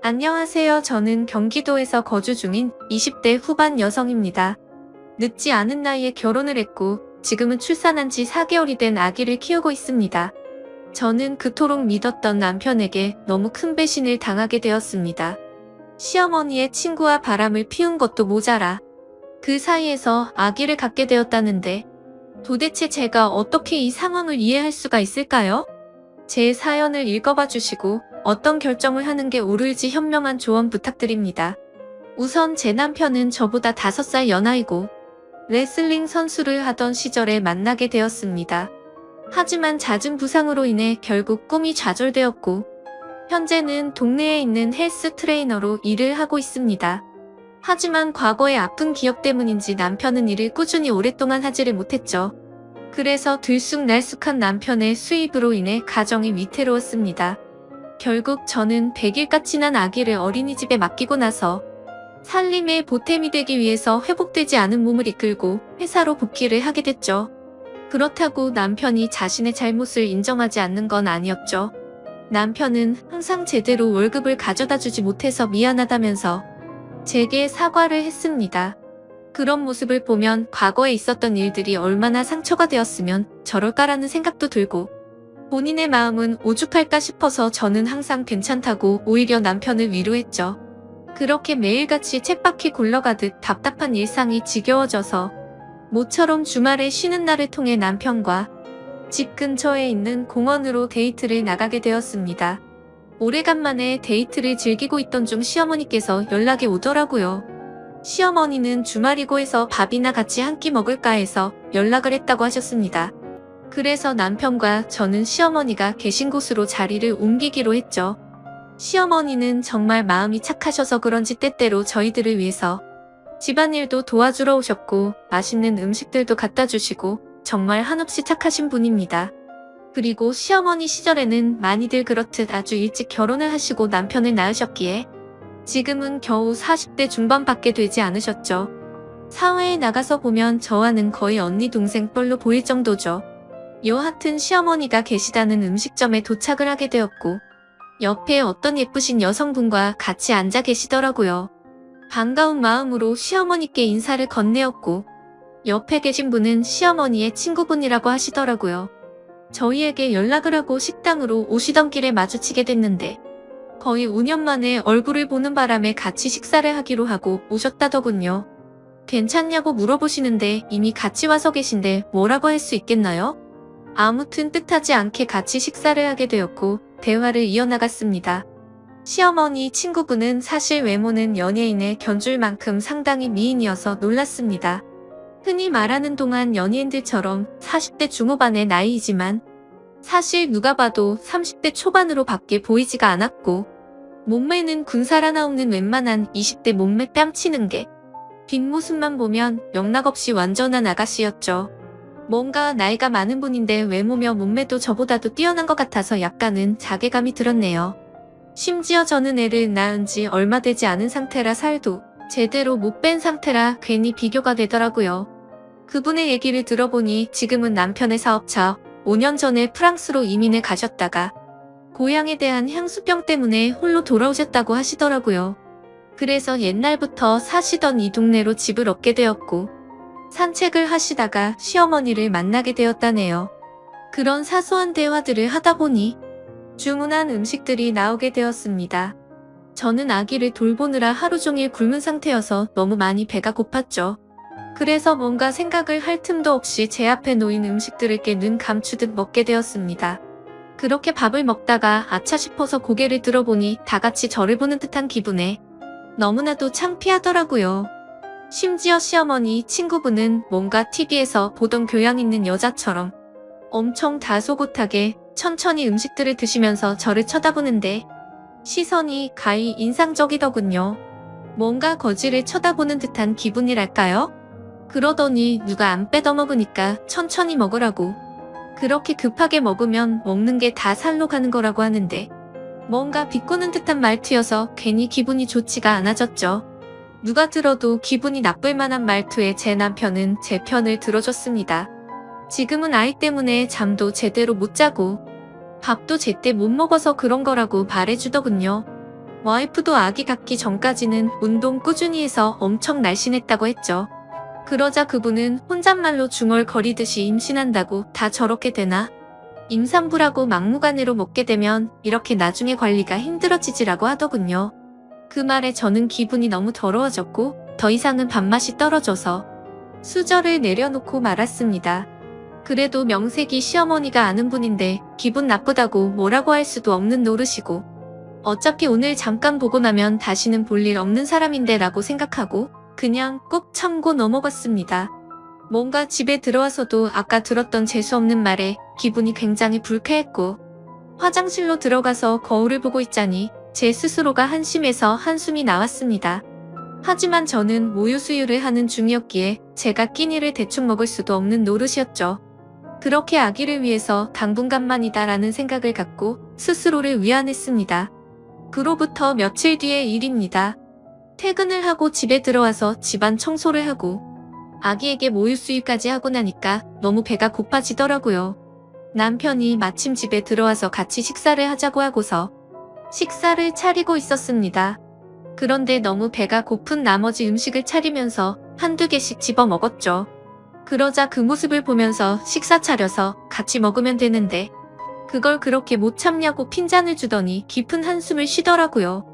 안녕하세요. 저는 경기도에서 거주 중인 20대 후반 여성입니다. 늦지 않은 나이에 결혼을 했고 지금은 출산한 지 4개월이 된 아기를 키우고 있습니다. 저는 그토록 믿었던 남편에게 너무 큰 배신을 당하게 되었습니다. 시어머니의 친구와 바람을 피운 것도 모자라 그 사이에서 아기를 갖게 되었다는데 도대체 제가 어떻게 이 상황을 이해할 수가 있을까요? 제 사연을 읽어봐 주시고 어떤 결정을 하는 게 옳을지 현명한 조언 부탁드립니다. 우선 제 남편은 저보다 5살 연하이고 레슬링 선수를 하던 시절에 만나게 되었습니다. 하지만 잦은 부상으로 인해 결국 꿈이 좌절되었고 현재는 동네에 있는 헬스 트레이너로 일을 하고 있습니다. 하지만 과거의 아픈 기억 때문인지 남편은 일을 꾸준히 오랫동안 하지를 못했죠. 그래서 들쑥날쑥한 남편의 수입으로 인해 가정이 위태로웠습니다. 결국 저는 100일가 지난 아기를 어린이집에 맡기고 나서 살림의 보탬이 되기 위해서 회복되지 않은 몸을 이끌고 회사로 복귀를 하게 됐죠. 그렇다고 남편이 자신의 잘못을 인정하지 않는 건 아니었죠. 남편은 항상 제대로 월급을 가져다 주지 못해서 미안하다면서 제게 사과를 했습니다. 그런 모습을 보면 과거에 있었던 일들이 얼마나 상처가 되었으면 저럴까라는 생각도 들고 본인의 마음은 오죽할까 싶어서 저는 항상 괜찮다고 오히려 남편을 위로했죠. 그렇게 매일같이 쳇바퀴 굴러가듯 답답한 일상이 지겨워져서 모처럼 주말에 쉬는 날을 통해 남편과 집 근처에 있는 공원으로 데이트를 나가게 되었습니다. 오래간만에 데이트를 즐기고 있던 중 시어머니께서 연락이 오더라고요. 시어머니는 주말이고 해서 밥이나 같이 한 끼 먹을까 해서 연락을 했다고 하셨습니다. 그래서 남편과 저는 시어머니가 계신 곳으로 자리를 옮기기로 했죠. 시어머니는 정말 마음이 착하셔서 그런지 때때로 저희들을 위해서 집안일도 도와주러 오셨고 맛있는 음식들도 갖다 주시고 정말 한없이 착하신 분입니다. 그리고 시어머니 시절에는 많이들 그렇듯 아주 일찍 결혼을 하시고 남편을 낳으셨기에 지금은 겨우 40대 중반밖에 되지 않으셨죠. 사회에 나가서 보면 저와는 거의 언니 동생 뻘로 보일 정도죠. 여하튼 시어머니가 계시다는 음식점에 도착을 하게 되었고 옆에 어떤 예쁘신 여성분과 같이 앉아 계시더라고요. 반가운 마음으로 시어머니께 인사를 건네었고 옆에 계신 분은 시어머니의 친구분이라고 하시더라고요. 저희에게 연락을 하고 식당으로 오시던 길에 마주치게 됐는데 거의 5년 만에 얼굴을 보는 바람에 같이 식사를 하기로 하고 오셨다더군요. 괜찮냐고 물어보시는데 이미 같이 와서 계신데 뭐라고 할 수 있겠나요? 아무튼 뜻하지 않게 같이 식사를 하게 되었고 대화를 이어나갔습니다. 시어머니 친구분은 사실 외모는 연예인에 견줄 만큼 상당히 미인이어서 놀랐습니다. 흔히 말하는 동안 연예인들처럼 40대 중후반의 나이이지만 사실 누가 봐도 30대 초반으로 밖에 보이지가 않았고 몸매는 군살 하나 없는 웬만한 20대 몸매 뺨치는 게 뒷모습만 보면 영락없이 완전한 아가씨였죠. 뭔가 나이가 많은 분인데 외모며 몸매도 저보다도 뛰어난 것 같아서 약간은 자괴감이 들었네요. 심지어 저는 애를 낳은 지 얼마 되지 않은 상태라 살도 제대로 못 뺀 상태라 괜히 비교가 되더라고요. 그분의 얘기를 들어보니 지금은 남편의 사업차 5년 전에 프랑스로 이민을 가셨다가 고향에 대한 향수병 때문에 홀로 돌아오셨다고 하시더라고요. 그래서 옛날부터 사시던 이 동네로 집을 얻게 되었고 산책을 하시다가 시어머니를 만나게 되었다네요. 그런 사소한 대화들을 하다 보니 주문한 음식들이 나오게 되었습니다. 저는 아기를 돌보느라 하루 종일 굶은 상태여서 너무 많이 배가 고팠죠. 그래서 뭔가 생각을 할 틈도 없이 제 앞에 놓인 음식들을 눈 감추듯 먹게 되었습니다. 그렇게 밥을 먹다가 아차 싶어서 고개를 들어보니 다 같이 저를 보는 듯한 기분에 너무나도 창피하더라고요. 심지어 시어머니 친구분은 뭔가 TV에서 보던 교양 있는 여자처럼 엄청 다소곳하게 천천히 음식들을 드시면서 저를 쳐다보는데 시선이 가히 인상적이더군요. 뭔가 거지를 쳐다보는 듯한 기분이랄까요? 그러더니 누가 안 빼더먹으니까 천천히 먹으라고. 그렇게 급하게 먹으면 먹는 게 다 살로 가는 거라고 하는데 뭔가 비꼬는 듯한 말투여서 괜히 기분이 좋지가 않아졌죠. 누가 들어도 기분이 나쁠 만한 말투에 제 남편은 제 편을 들어줬습니다. 지금은 아이 때문에 잠도 제대로 못 자고 밥도 제때 못 먹어서 그런 거라고 말해주더군요. 와이프도 아기 갖기 전까지는 운동 꾸준히 해서 엄청 날씬했다고 했죠. 그러자 그분은 혼잣말로 중얼거리듯이 임신한다고 다 저렇게 되나? 임산부라고 막무가내로 먹게 되면 이렇게 나중에 관리가 힘들어지지라고 하더군요. 그 말에 저는 기분이 너무 더러워졌고 더 이상은 밥맛이 떨어져서 수저를 내려놓고 말았습니다. 그래도 명색이 시어머니가 아는 분인데 기분 나쁘다고 뭐라고 할 수도 없는 노릇이고 어차피 오늘 잠깐 보고 나면 다시는 볼 일 없는 사람인데 라고 생각하고 그냥 꾹 참고 넘어갔습니다. 뭔가 집에 들어와서도 아까 들었던 재수없는 말에 기분이 굉장히 불쾌했고 화장실로 들어가서 거울을 보고 있자니 제 스스로가 한심해서 한숨이 나왔습니다. 하지만 저는 모유 수유를 하는 중이었기에 제가 끼니를 대충 먹을 수도 없는 노릇이었죠. 그렇게 아기를 위해서 당분간만이다 라는 생각을 갖고 스스로를 위안했습니다. 그로부터 며칠 뒤의 일입니다. 퇴근을 하고 집에 들어와서 집안 청소를 하고 아기에게 모유 수유까지 하고 나니까 너무 배가 고파지더라고요. 남편이 마침 집에 들어와서 같이 식사를 하자고 하고서 식사를 차리고 있었습니다. 그런데 너무 배가 고픈 나머지 음식을 차리면서 한두 개씩 집어 먹었죠. 그러자 그 모습을 보면서 식사 차려서 같이 먹으면 되는데 그걸 그렇게 못 참냐고 핀잔을 주더니 깊은 한숨을 쉬더라고요.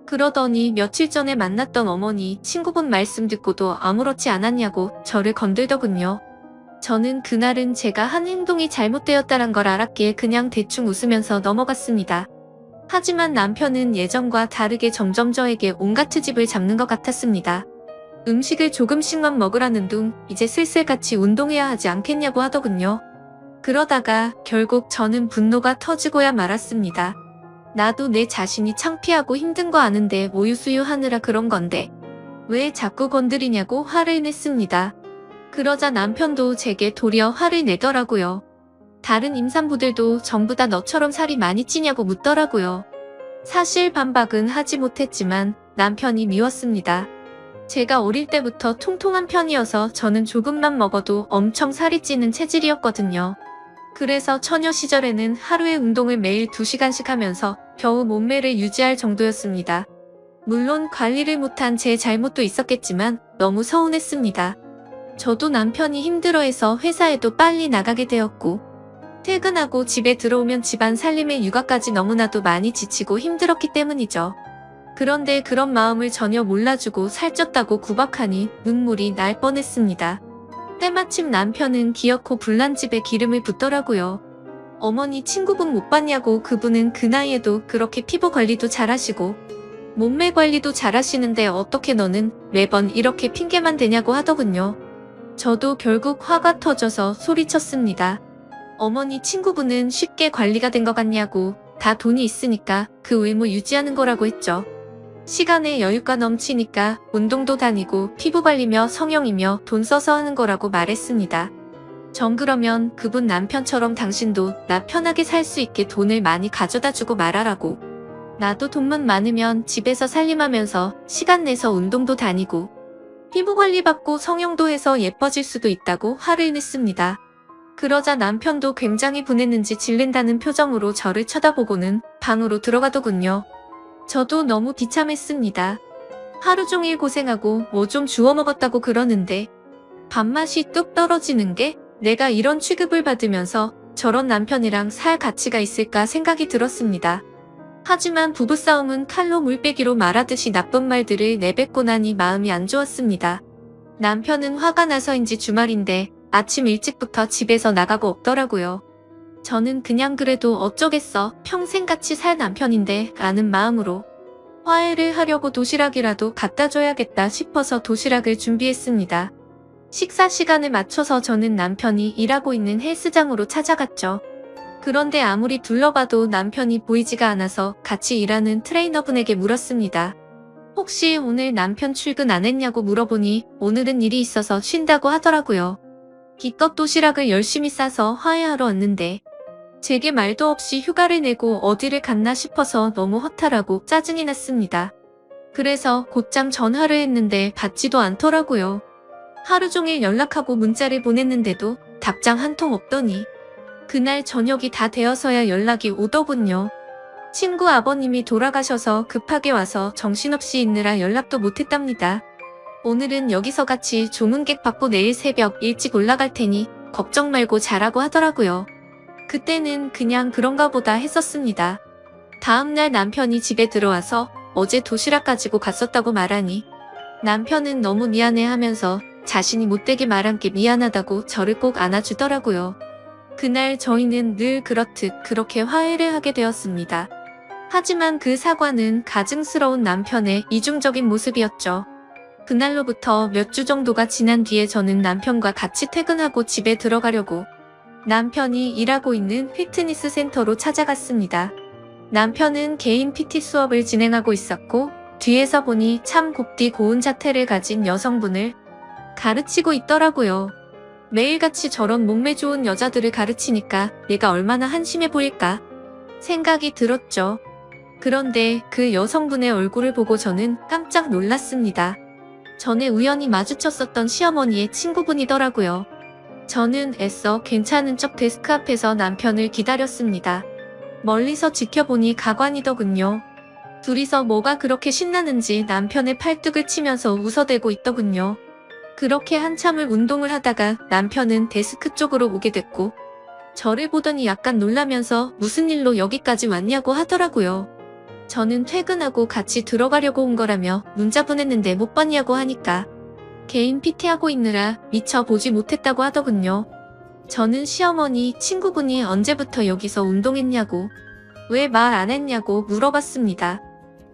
그러더니 며칠 전에 만났던 어머니 친구분 말씀 듣고도 아무렇지 않았냐고 저를 건들더군요. 저는 그날은 제가 한 행동이 잘못되었다는 걸 알았기에 그냥 대충 웃으면서 넘어갔습니다. 하지만 남편은 예전과 다르게 점점 저에게 온갖 트집을 잡는 것 같았습니다. 음식을 조금씩만 먹으라는 둥 이제 슬슬 같이 운동해야 하지 않겠냐고 하더군요. 그러다가 결국 저는 분노가 터지고야 말았습니다. 나도 내 자신이 창피하고 힘든 거 아는데 모유 수유하느라 그런 건데 왜 자꾸 건드리냐고 화를 냈습니다. 그러자 남편도 제게 도리어 화를 내더라고요. 다른 임산부들도 전부 다 너처럼 살이 많이 찌냐고 묻더라고요. 사실 반박은 하지 못했지만 남편이 미웠습니다. 제가 어릴 때부터 통통한 편이어서 저는 조금만 먹어도 엄청 살이 찌는 체질이었거든요. 그래서 처녀 시절에는 하루에 운동을 매일 2시간씩 하면서 겨우 몸매를 유지할 정도였습니다. 물론 관리를 못한 제 잘못도 있었겠지만 너무 서운했습니다. 저도 남편이 힘들어해서 회사에도 빨리 나가게 되었고 퇴근하고 집에 들어오면 집안 살림에 육아까지 너무나도 많이 지치고 힘들었기 때문이죠. 그런데 그런 마음을 전혀 몰라주고 살쪘다고 구박하니 눈물이 날 뻔했습니다. 때마침 남편은 기어코 불난집에 기름을 붓더라고요. 어머니 친구분 못 봤냐고. 그분은 그 나이에도 그렇게 피부 관리도 잘하시고 몸매 관리도 잘하시는데 어떻게 너는 매번 이렇게 핑계만 대냐고 하더군요. 저도 결국 화가 터져서 소리쳤습니다. 어머니 친구분은 쉽게 관리가 된 것 같냐고. 다 돈이 있으니까 그 외모 유지하는 거라고 했죠. 시간에 여유가 넘치니까 운동도 다니고 피부관리며 성형이며 돈 써서 하는 거라고 말했습니다. 전 그러면 그분 남편처럼 당신도 나 편하게 살 수 있게 돈을 많이 가져다 주고 말하라고. 나도 돈만 많으면 집에서 살림하면서 시간 내서 운동도 다니고 피부관리 받고 성형도 해서 예뻐질 수도 있다고 화를 냈습니다. 그러자 남편도 굉장히 분했는지 질린다는 표정으로 저를 쳐다보고는 방으로 들어가더군요. 저도 너무 비참했습니다. 하루 종일 고생하고 뭐 좀 주워 먹었다고 그러는데 밥맛이 뚝 떨어지는 게 내가 이런 취급을 받으면서 저런 남편이랑 살 가치가 있을까 생각이 들었습니다. 하지만 부부싸움은 칼로 물빼기로 말하듯이 나쁜 말들을 내뱉고 나니 마음이 안 좋았습니다. 남편은 화가 나서인지 주말인데 아침 일찍부터 집에서 나가고 없더라고요. 저는 그냥 그래도 어쩌겠어. 평생 같이 살 남편인데 라는 마음으로 화해를 하려고 도시락이라도 갖다 줘야겠다 싶어서 도시락을 준비했습니다. 식사 시간을 맞춰서 저는 남편이 일하고 있는 헬스장으로 찾아갔죠. 그런데 아무리 둘러봐도 남편이 보이지가 않아서 같이 일하는 트레이너분에게 물었습니다. 혹시 오늘 남편 출근 안 했냐고 물어보니 오늘은 일이 있어서 쉰다고 하더라고요. 기껏 도시락을 열심히 싸서 화해하러 왔는데 제게 말도 없이 휴가를 내고 어디를 갔나 싶어서 너무 허탈하고 짜증이 났습니다. 그래서 곧장 전화를 했는데 받지도 않더라고요. 하루 종일 연락하고 문자를 보냈는데도 답장 한 통 없더니 그날 저녁이 다 되어서야 연락이 오더군요. 친구 아버님이 돌아가셔서 급하게 와서 정신없이 있느라 연락도 못했답니다. 오늘은 여기서 같이 조문객 받고 내일 새벽 일찍 올라갈 테니 걱정 말고 자라고 하더라고요. 그때는 그냥 그런가 보다 했었습니다. 다음날 남편이 집에 들어와서 어제 도시락 가지고 갔었다고 말하니 남편은 너무 미안해 하면서 자신이 못되게 말한 게 미안하다고 저를 꼭 안아주더라고요. 그날 저희는 늘 그렇듯 그렇게 화해를 하게 되었습니다. 하지만 그 사과는 가증스러운 남편의 이중적인 모습이었죠. 그날로부터 몇 주 정도가 지난 뒤에 저는 남편과 같이 퇴근하고 집에 들어가려고 남편이 일하고 있는 피트니스 센터로 찾아갔습니다. 남편은 개인 PT 수업을 진행하고 있었고 뒤에서 보니 참 곱디 고운 자태를 가진 여성분을 가르치고 있더라고요. 매일같이 저런 몸매 좋은 여자들을 가르치니까 내가 얼마나 한심해 보일까 생각이 들었죠. 그런데 그 여성분의 얼굴을 보고 저는 깜짝 놀랐습니다. 전에 우연히 마주쳤었던 시어머니의 친구분이더라고요. 저는 애써 괜찮은 척 데스크 앞에서 남편을 기다렸습니다. 멀리서 지켜보니 가관이더군요. 둘이서 뭐가 그렇게 신나는지 남편의 팔뚝을 치면서 웃어대고 있더군요. 그렇게 한참을 운동을 하다가 남편은 데스크 쪽으로 오게 됐고 저를 보더니 약간 놀라면서 무슨 일로 여기까지 왔냐고 하더라고요. 저는 퇴근하고 같이 들어가려고 온 거라며 문자 보냈는데 못 봤냐고 하니까 개인 PT하고 있느라 미처 보지 못했다고 하더군요. 저는 시어머니 친구분이 언제부터 여기서 운동했냐고 왜 말 안 했냐고 물어봤습니다.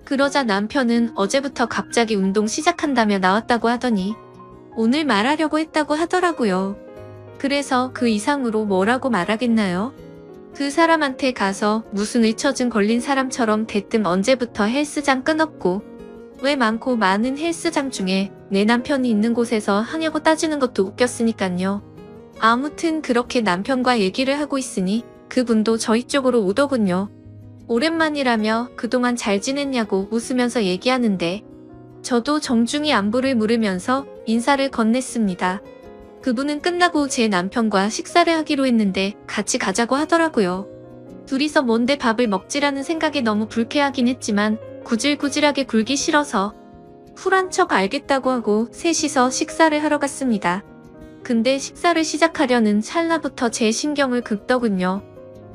그러자 남편은 어제부터 갑자기 운동 시작한다며 나왔다고 하더니 오늘 말하려고 했다고 하더라고요. 그래서 그 이상으로 뭐라고 말하겠나요? 그 사람한테 가서 무슨 의처증 걸린 사람처럼 대뜸 언제부터 헬스장 끊었고 왜 많고 많은 헬스장 중에 내 남편이 있는 곳에서 하냐고 따지는 것도 웃겼으니깐요. 아무튼 그렇게 남편과 얘기를 하고 있으니 그분도 저희 쪽으로 오더군요. 오랜만이라며 그동안 잘 지냈냐고 웃으면서 얘기하는데 저도 정중히 안부를 물으면서 인사를 건넸습니다. 그분은 끝나고 제 남편과 식사를 하기로 했는데 같이 가자고 하더라고요. 둘이서 뭔데 밥을 먹지라는 생각에 너무 불쾌하긴 했지만 구질구질하게 굴기 싫어서 쿨한 척 알겠다고 하고 셋이서 식사를 하러 갔습니다. 근데 식사를 시작하려는 찰나부터 제 신경을 긁더군요.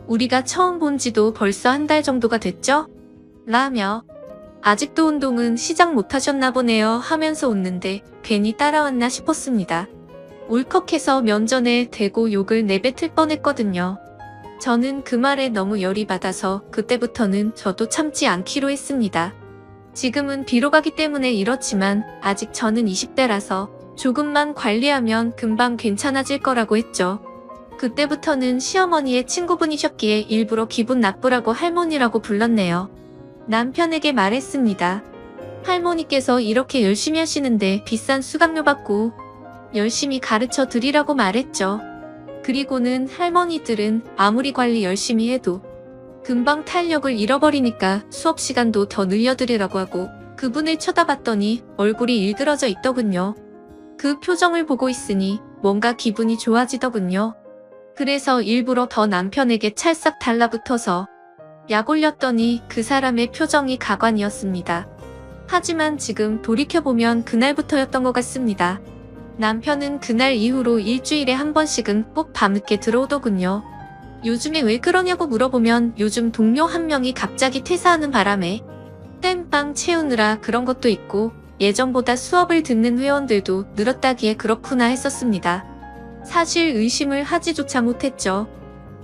우리가 처음 본 지도 벌써 한 달 정도가 됐죠? 라며 아직도 운동은 시작 못하셨나 보네요 하면서 웃는데 괜히 따라왔나 싶었습니다. 울컥해서 면전에 대고 욕을 내뱉을 뻔했거든요. 저는 그 말에 너무 열이 받아서 그때부터는 저도 참지 않기로 했습니다. 지금은 비로가기 때문에 이렇지만 아직 저는 20대라서 조금만 관리하면 금방 괜찮아질 거라고 했죠. 그때부터는 시어머니의 친구분이셨기에 일부러 기분 나쁘라고 할머니라고 불렀네요. 남편에게 말했습니다. 할머니께서 이렇게 열심히 하시는데 비싼 수강료 받고 열심히 가르쳐 드리라고 말했죠. 그리고는 할머니들은 아무리 관리 열심히 해도 금방 탄력을 잃어버리니까 수업 시간도 더 늘려드리라고 하고 그분을 쳐다봤더니 얼굴이 일그러져 있더군요. 그 표정을 보고 있으니 뭔가 기분이 좋아지더군요. 그래서 일부러 더 남편에게 찰싹 달라붙어서 약 올렸더니 그 사람의 표정이 가관이었습니다. 하지만 지금 돌이켜보면 그날부터였던 것 같습니다. 남편은 그날 이후로 일주일에 한 번씩은 꼭 밤늦게 들어오더군요. 요즘에 왜 그러냐고 물어보면 요즘 동료 한 명이 갑자기 퇴사하는 바람에 땜빵 채우느라 그런 것도 있고 예전보다 수업을 듣는 회원들도 늘었다기에 그렇구나 했었습니다. 사실 의심을 하지조차 못했죠.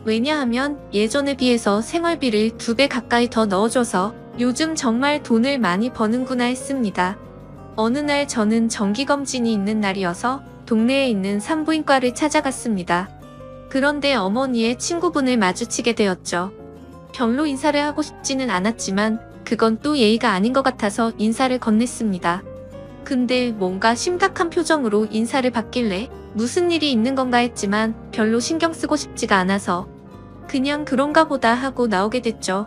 왜냐하면 예전에 비해서 생활비를 2배 가까이 더 넣어줘서 요즘 정말 돈을 많이 버는구나 했습니다. 어느 날 저는 정기검진이 있는 날이어서 동네에 있는 산부인과를 찾아갔습니다. 그런데 어머니의 친구분을 마주치게 되었죠. 별로 인사를 하고 싶지는 않았지만 그건 또 예의가 아닌 것 같아서 인사를 건넸습니다. 근데 뭔가 심각한 표정으로 인사를 받길래 무슨 일이 있는 건가 했지만 별로 신경 쓰고 싶지가 않아서 그냥 그런가 보다 하고 나오게 됐죠.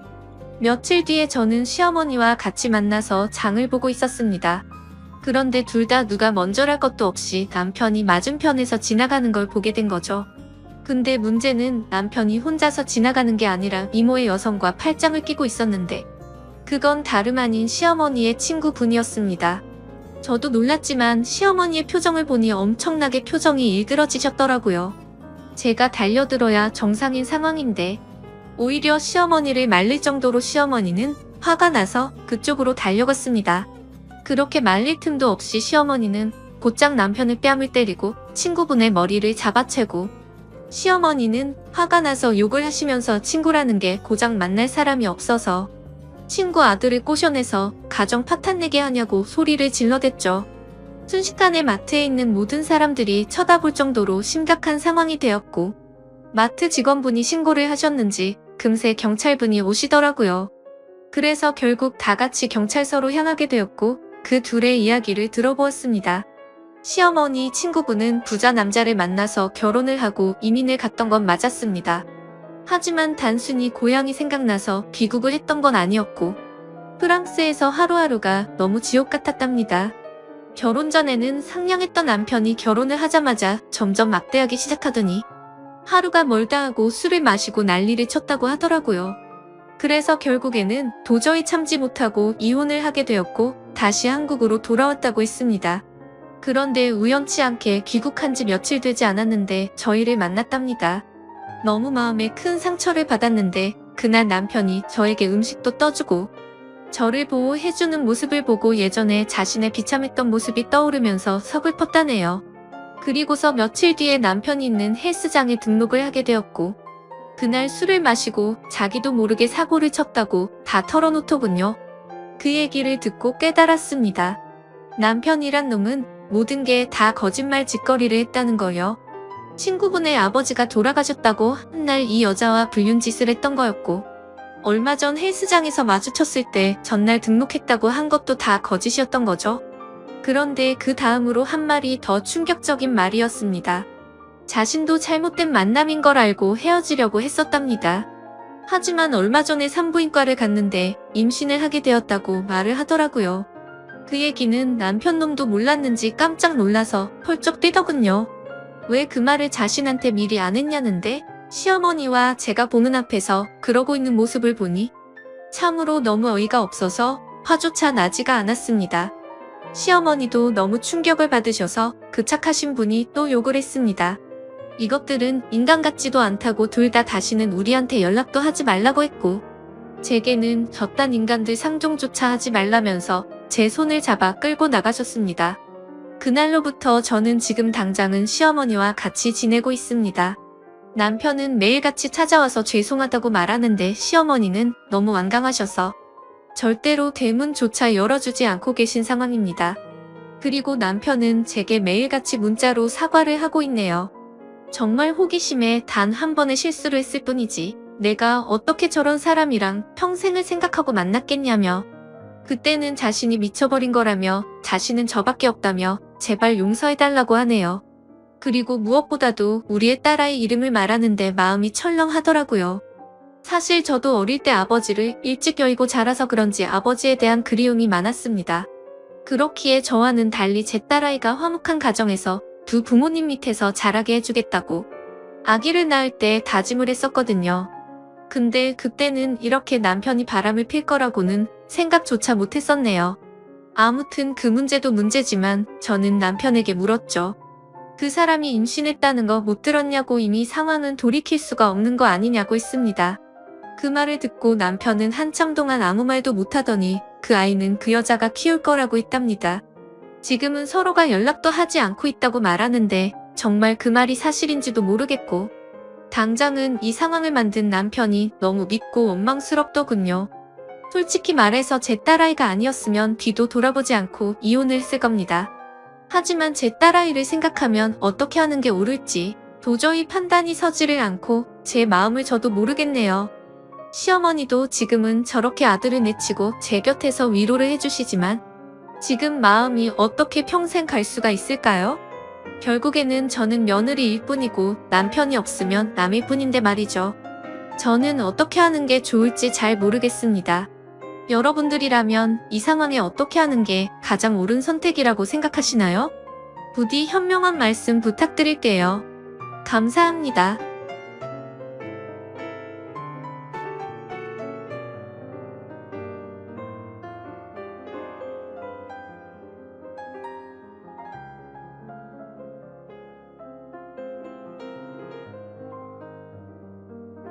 며칠 뒤에 저는 시어머니와 같이 만나서 장을 보고 있었습니다. 그런데 둘 다 누가 먼저랄 것도 없이 남편이 맞은편에서 지나가는 걸 보게 된 거죠. 근데 문제는 남편이 혼자서 지나가는 게 아니라 이모의 여성과 팔짱을 끼고 있었는데 그건 다름 아닌 시어머니의 친구분이었습니다. 저도 놀랐지만 시어머니의 표정을 보니 엄청나게 표정이 일그러지셨더라고요. 제가 달려들어야 정상인 상황인데 오히려 시어머니를 말릴 정도로 시어머니는 화가 나서 그쪽으로 달려갔습니다. 그렇게 말릴 틈도 없이 시어머니는 곧장 남편의 뺨을 때리고 친구분의 머리를 잡아채고 시어머니는 화가 나서 욕을 하시면서 친구라는 게 고작 만날 사람이 없어서 친구 아들을 꼬셔내서 가정 파탄내게 하냐고 소리를 질러댔죠. 순식간에 마트에 있는 모든 사람들이 쳐다볼 정도로 심각한 상황이 되었고 마트 직원분이 신고를 하셨는지 금세 경찰분이 오시더라고요. 그래서 결국 다 같이 경찰서로 향하게 되었고 그 둘의 이야기를 들어보았습니다. 시어머니 친구분은 부자 남자를 만나서 결혼을 하고 이민을 갔던 건 맞았습니다. 하지만 단순히 고향이 생각나서 귀국을 했던 건 아니었고 프랑스에서 하루하루가 너무 지옥 같았답니다. 결혼 전에는 상냥했던 남편이 결혼을 하자마자 점점 막대하기 시작하더니 하루가 멀다 하고 술을 마시고 난리를 쳤다고 하더라고요. 그래서 결국에는 도저히 참지 못하고 이혼을 하게 되었고 다시 한국으로 돌아왔다고 했습니다. 그런데 우연치 않게 귀국한 지 며칠 되지 않았는데 저희를 만났답니다. 너무 마음에 큰 상처를 받았는데 그날 남편이 저에게 음식도 떠주고 저를 보호해주는 모습을 보고 예전에 자신의 비참했던 모습이 떠오르면서 서글펐다네요. 그리고서 며칠 뒤에 남편이 있는 헬스장에 등록을 하게 되었고 그날 술을 마시고 자기도 모르게 사고를 쳤다고 다 털어놓더군요. 그 얘기를 듣고 깨달았습니다. 남편이란 놈은 모든 게 다 거짓말 짓거리를 했다는 거요. 친구분의 아버지가 돌아가셨다고 한날 이 여자와 불륜짓을 했던 거였고 얼마 전 헬스장에서 마주쳤을 때 전날 등록했다고 한 것도 다 거짓이었던 거죠. 그런데 그 다음으로 한 말이 더 충격적인 말이었습니다. 자신도 잘못된 만남인 걸 알고 헤어지려고 했었답니다. 하지만 얼마 전에 산부인과를 갔는데 임신을 하게 되었다고 말을 하더라고요. 그 얘기는 남편 놈도 몰랐는지 깜짝 놀라서 펄쩍 뛰더군요. 왜 그 말을 자신한테 미리 안 했냐는데 시어머니와 제가 보는 앞에서 그러고 있는 모습을 보니 참으로 너무 어이가 없어서 화조차 나지가 않았습니다. 시어머니도 너무 충격을 받으셔서 그 착하신 분이 또 욕을 했습니다. 이것들은 인간 같지도 않다고 둘 다 다시는 우리한테 연락도 하지 말라고 했고 제게는 저딴 인간들 상종조차 하지 말라면서 제 손을 잡아 끌고 나가셨습니다. 그날로부터 저는 지금 당장은 시어머니와 같이 지내고 있습니다. 남편은 매일같이 찾아와서 죄송하다고 말하는데 시어머니는 너무 완강하셔서 절대로 대문조차 열어주지 않고 계신 상황입니다. 그리고 남편은 제게 매일같이 문자로 사과를 하고 있네요. 정말 호기심에 단 한 번의 실수를 했을 뿐이지 내가 어떻게 저런 사람이랑 평생을 생각하고 만났겠냐며 그때는 자신이 미쳐버린 거라며 자신은 저밖에 없다며 제발 용서해달라고 하네요. 그리고 무엇보다도 우리의 딸아이 이름을 말하는데 마음이 철렁하더라고요. 사실 저도 어릴 때 아버지를 일찍 여의고 자라서 그런지 아버지에 대한 그리움이 많았습니다. 그렇기에 저와는 달리 제 딸아이가 화목한 가정에서 두 부모님 밑에서 자라게 해주겠다고 아기를 낳을 때 다짐을 했었거든요. 근데 그때는 이렇게 남편이 바람을 필 거라고는 생각조차 못했었네요. 아무튼 그 문제도 문제지만 저는 남편에게 물었죠. 그 사람이 임신했다는 거 못 들었냐고 이미 상황은 돌이킬 수가 없는 거 아니냐고 했습니다. 그 말을 듣고 남편은 한참 동안 아무 말도 못하더니 그 아이는 그 여자가 키울 거라고 했답니다. 지금은 서로가 연락도 하지 않고 있다고 말하는데 정말 그 말이 사실인지도 모르겠고 당장은 이 상황을 만든 남편이 너무 밉고 원망스럽더군요. 솔직히 말해서 제 딸아이가 아니었으면 뒤도 돌아보지 않고 이혼을 했을 겁니다. 하지만 제 딸아이를 생각하면 어떻게 하는 게 옳을지 도저히 판단이 서지를 않고 제 마음을 저도 모르겠네요. 시어머니도 지금은 저렇게 아들을 내치고 제 곁에서 위로를 해주시지만 지금 마음이 어떻게 평생 갈 수가 있을까요? 결국에는 저는 며느리일 뿐이고 남편이 없으면 남일 뿐인데 말이죠. 저는 어떻게 하는 게 좋을지 잘 모르겠습니다. 여러분들이라면 이 상황에 어떻게 하는 게 가장 옳은 선택이라고 생각하시나요? 부디 현명한 말씀 부탁드릴게요. 감사합니다.